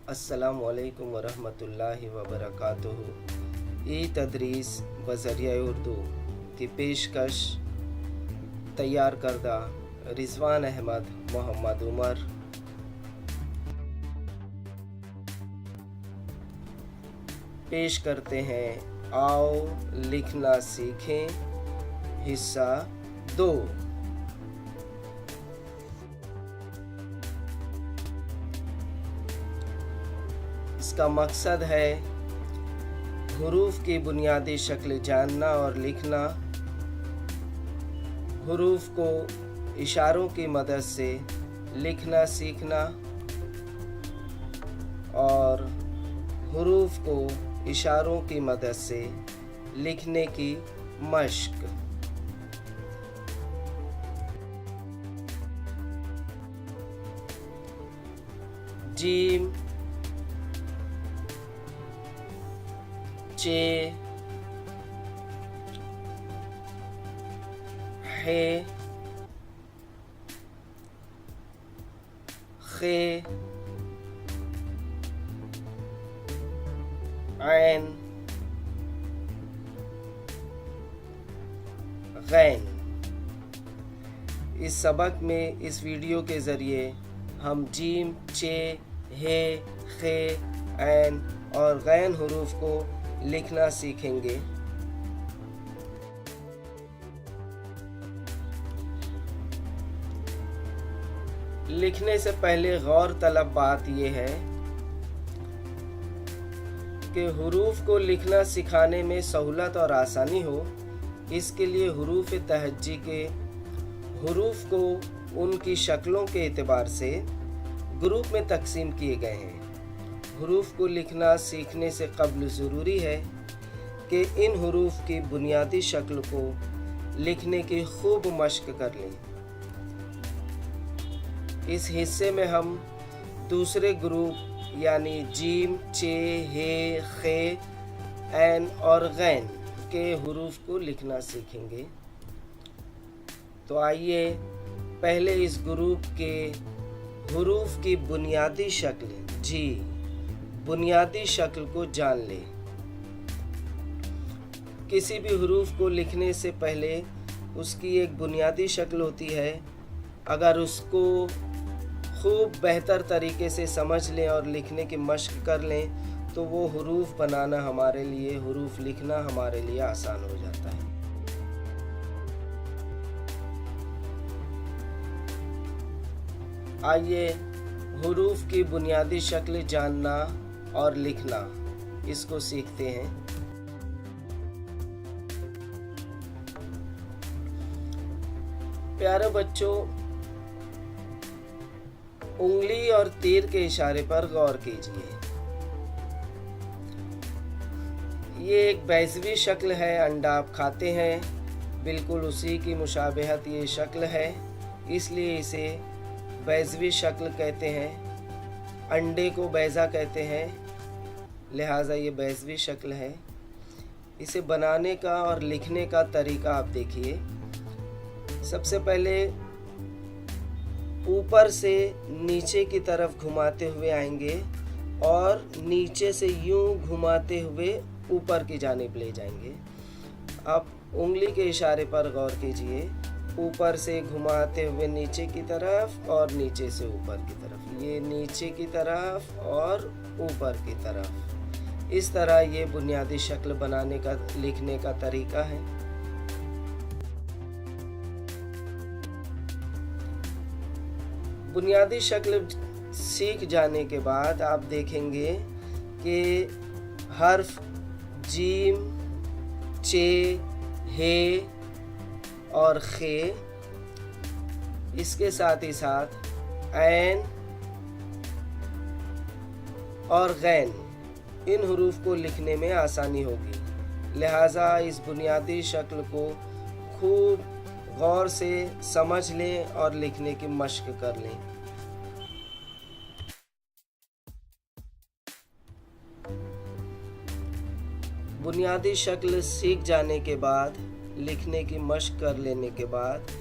अस्सलामुअलैकुम वरहमतुल्लाहि वबरकातुहू। ई तदरीस बज़रिया उर्दू की पेशकश तैयार करदा रिजवान अहमद मोहम्मद उमर। पेश करते हैं आओ लिखना सीखें हिस्सा 2। इसका मकसद है हुरूफ की बुनियादी शक्ल जानना और लिखना, हुरूफ को इशारों की मदद से लिखना सीखना और हुरूफ को इशारों की मदद से लिखने की मश्क। जीम, चे, हे, खे, ऐन, गैन। इस सबक में इस वीडियो के ज़रिए हम जीम, चे, हे, खे, ऐन और गैन हुरूफ को लिखना सीखेंगे। लिखने से पहले गौर तलब बात यह है कि हुरूफ को लिखना सिखाने में सहूलत और आसानी हो, इसके लिए हुरूफ तहज्जी के हुरूफ को उनकी शक्लों के एतबार से ग्रुप में तकसीम किए गए हैं। हुरूफ को लिखना सीखने से कबल ज़रूरी है कि इन हुरूफ की बुनियादी शक्ल को लिखने की खूब मश्क कर लें। इस हिस्से में हम दूसरे ग्रुप यानी जीम, चे, हे, खे, ऐन और गैन के हुरूफ को लिखना सीखेंगे। तो आइए पहले इस ग्रुप के हुरूफ की बुनियादी शक्ल बुनियादी शक्ल को जान लें। किसी भी हुरूफ को लिखने से पहले उसकी एक बुनियादी शक्ल होती है। अगर उसको खूब बेहतर तरीके से समझ लें और लिखने की मश्क कर लें तो वो हुरूफ बनाना हमारे लिए, हुरूफ लिखना हमारे लिए आसान हो जाता है। आइए हुरूफ की बुनियादी शक्ल जानना और लिखना इसको सीखते हैं। प्यारे बच्चों, उंगली और तीर के इशारे पर गौर कीजिए। ये एक बैज़वी शक्ल है। अंडा आप खाते हैं, बिल्कुल उसी की मुशाबहत ये शक्ल है, इसलिए इसे बैज़वी शक्ल कहते हैं। अंडे को बैज़ा कहते हैं, लिहाजा ये बैज़वी शक्ल है। इसे बनाने का और लिखने का तरीका आप देखिए। सबसे पहले ऊपर से नीचे की तरफ घुमाते हुए आएंगे और नीचे से यूं घुमाते हुए ऊपर की जानिब ले जाएंगे। आप उंगली के इशारे पर गौर कीजिए। ऊपर से घुमाते हुए नीचे की तरफ और नीचे से ऊपर की तरफ, ये नीचे की तरफ और ऊपर की तरफ। इस तरह ये बुनियादी शक्ल बनाने का, लिखने का तरीका है। बुनियादी शक्ल सीख जाने के बाद आप देखेंगे कि हर्फ जीम, चे, हे और खे, इसके साथ ही साथ ऐन और गैन, इन हुरूफ को लिखने में आसानी होगी। लिहाजा इस बुनियादी शक्ल को खूब गौर से समझ लें और लिखने की मश्क कर लें। बुनियादी शक्ल सीख जाने के बाद, लिखने की मश्क कर लेने के बाद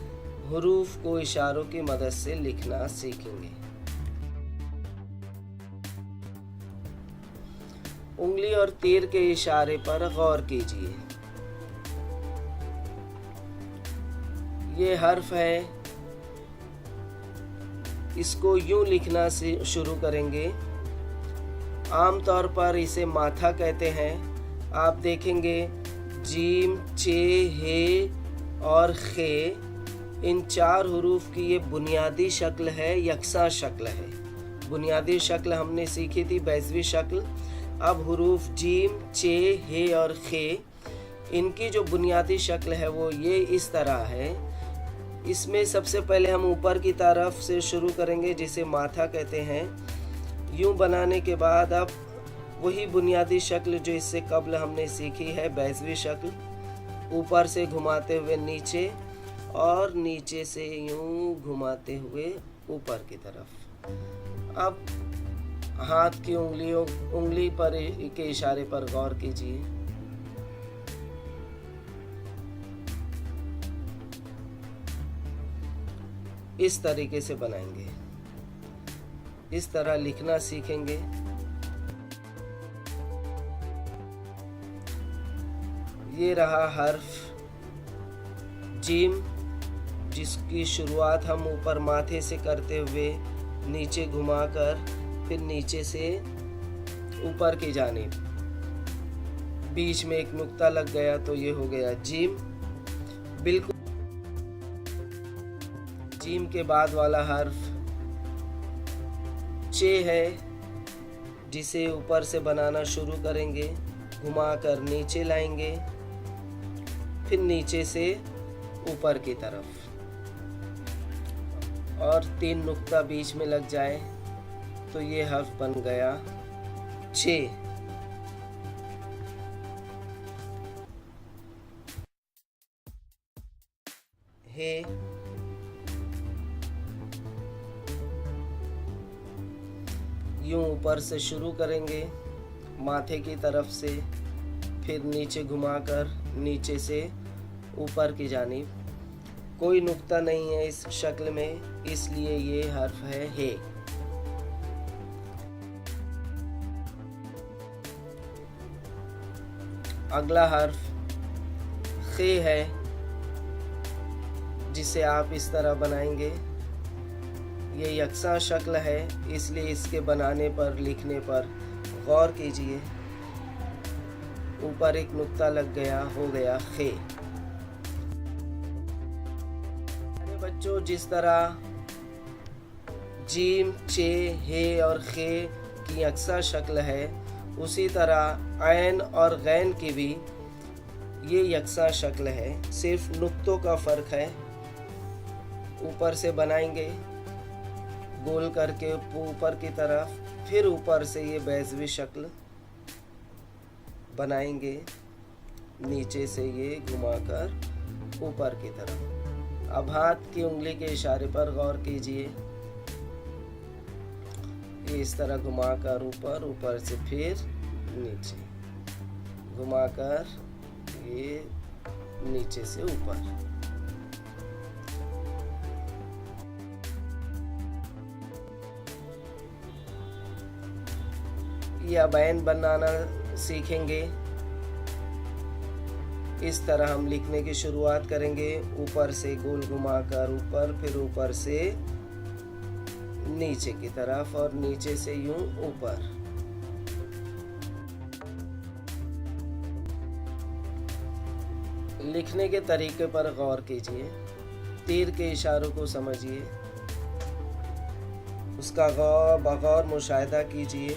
हुरूफ को इशारों की मदद से लिखना सीखेंगे। उंगली और तीर के इशारे पर गौर कीजिए। ये हर्फ है, इसको यूं लिखना से शुरू करेंगे। आमतौर पर इसे माथा कहते हैं। आप देखेंगे जीम, चे, हे और खे, इन 4 हरूफ की ये बुनियादी शक्ल है, यकसा शक्ल है। बुनियादी शक्ल हमने सीखी थी, बैजवी शक्ल। अब हरूफ जीम, चे, हे और खे, इनकी जो बुनियादी शक्ल है वो ये इस तरह है। इसमें सबसे पहले हम ऊपर की तरफ से शुरू करेंगे, जिसे माथा कहते हैं। यूं बनाने के बाद अब वही बुनियादी शक्ल जो इससे कबल हमने सीखी है, बैजवी शक्ल, ऊपर से घुमाते हुए नीचे और नीचे से यूं घुमाते हुए ऊपर की तरफ। अब हाथ की उंगली पर के इशारे पर गौर कीजिए। इस तरीके से बनाएंगे, इस तरह लिखना सीखेंगे। ये रहा हर्फ जीम, जिसकी शुरुआत हम ऊपर माथे से करते हुए नीचे घुमाकर फिर नीचे से ऊपर की जानिब, बीच में एक नुक्ता लग गया तो ये हो गया जीम। बिल्कुल जीम के बाद वाला हर्फ चे है, जिसे ऊपर से बनाना शुरू करेंगे, घुमाकर नीचे लाएंगे, फिर नीचे से ऊपर की तरफ और 3 नुक्ता बीच में लग जाए तो ये हर्फ बन गया चे। हे, यूं ऊपर से शुरू करेंगे माथे की तरफ से, फिर नीचे घुमाकर नीचे से ऊपर की जानिब। कोई नुक्ता नहीं है इस शक्ल में, इसलिए ये हर्फ है हे। अगला हर्फ खे है, जिसे आप इस तरह बनाएंगे। ये यकसा शक्ल है, इसलिए इसके बनाने पर, लिखने पर गौर कीजिए। ऊपर एक नुक्ता लग गया, हो गया खे। अरे बच्चों, जिस तरह जीम, चे, हे और खे की यकसा शक्ल है, उसी तरह ऐन और गैन की भी ये यकसा शक्ल है, सिर्फ नुक्तों का फ़र्क है। ऊपर से बनाएंगे गोल करके ऊपर की तरफ, फिर ऊपर से ये बैजवी शक्ल बनाएंगे, नीचे से ये घुमाकर ऊपर की तरफ। अब हाथ की उंगली के इशारे पर गौर कीजिए। ये इस तरह घुमाकर ऊपर, ऊपर से फिर नीचे, घुमाकर ये नीचे से ऊपर। ये अब ऐन बनाना सीखेंगे। इस तरह हम लिखने की शुरुआत करेंगे, ऊपर से गोल घुमाकर ऊपर, फिर ऊपर से नीचे की तरफ और नीचे से यूं ऊपर। लिखने के तरीके पर गौर कीजिए, तीर के इशारों को समझिए, उसका बगौर मुशाहिदा कीजिए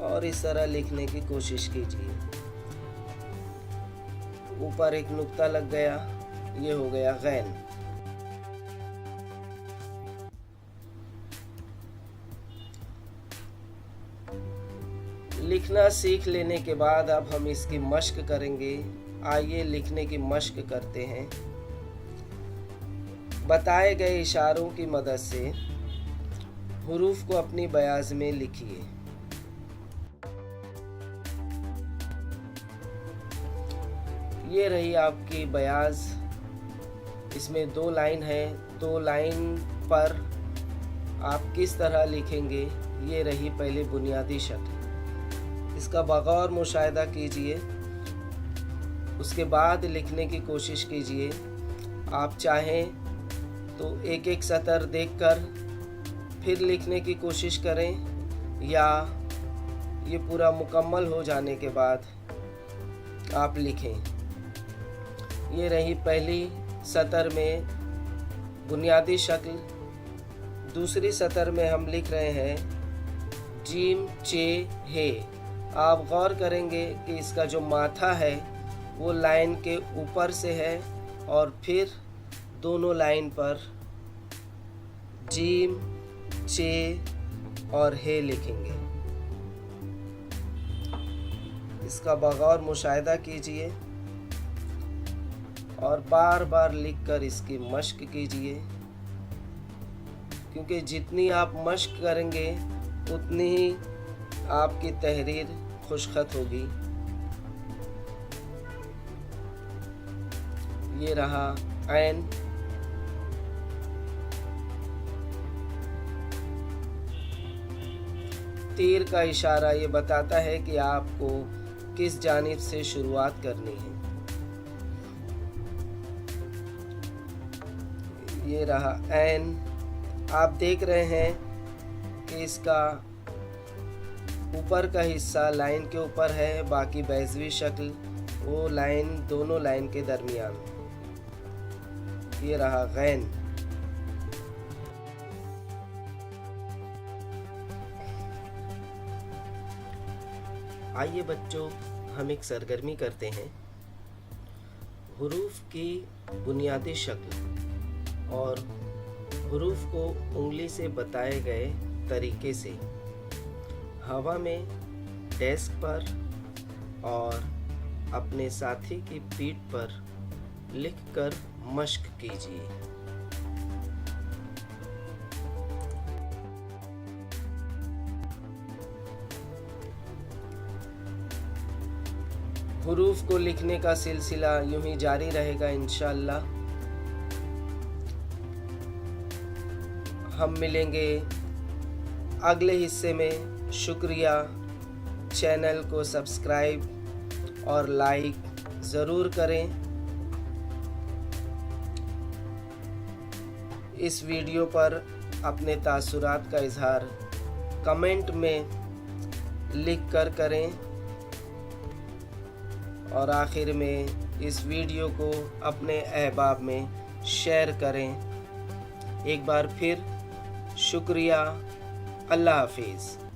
और इस तरह लिखने की कोशिश कीजिए। ऊपर एक नुक्ता लग गया, ये हो गया गैन। लिखना सीख लेने के बाद अब हम इसकी मश्क करेंगे। आइए लिखने की मश्क करते हैं। बताए गए इशारों की मदद से हुरूफ को अपनी बयाज में लिखिए। ये रही आपकी बयाज। इसमें 2 लाइन है, 2 लाइन पर आप किस तरह लिखेंगे, ये रही पहले बुनियादी शक्ल। इसका बगौर मुशाहिदा कीजिए, उसके बाद लिखने की कोशिश कीजिए। आप चाहें तो एक एक सतर देखकर फिर लिखने की कोशिश करें, या ये पूरा मुकम्मल हो जाने के बाद आप लिखें। ये रही पहली सतर में बुनियादी शक्ल। दूसरी सतर में हम लिख रहे हैं जीम चे हे। आप गौर करेंगे कि इसका जो माथा है वो लाइन के ऊपर से है, और फिर दोनों लाइन पर जीम चे और हे लिखेंगे। इसका बगौर मुशाहिदा कीजिए और बार बार लिखकर इसकी मश्क कीजिए, क्योंकि जितनी आप मश्क करेंगे उतनी ही आपकी तहरीर खुशखत होगी। ये रहा ऐन। तीर का इशारा ये बताता है कि आपको किस जानिब से शुरुआत करनी है। ये रहा ऐन। आप देख रहे हैं कि इसका ऊपर का हिस्सा लाइन के ऊपर है, बाकी बैजवी शक्ल वो लाइन, दोनों लाइन के दरमियान। ये रहा गैन। आइए बच्चों, हम एक सरगर्मी करते हैं। हुरूफ की बुनियादी शक्ल और हुरूफ को उंगली से बताए गए तरीके से हवा में, डेस्क पर और अपने साथी की पीठ पर लिखकर मश्क कीजिए। हुरूफ को लिखने का सिलसिला यूं ही जारी रहेगा इंशाअल्लाह। हम मिलेंगे अगले हिस्से में। शुक्रिया। चैनल को सब्सक्राइब और लाइक ज़रूर करें। इस वीडियो पर अपने तासुरात का इजहार कमेंट में लिख कर करें, और आखिर में इस वीडियो को अपने अहबाब में शेयर करें। एक बार फिर शुक्रिया। अल्लाह हाफिज़।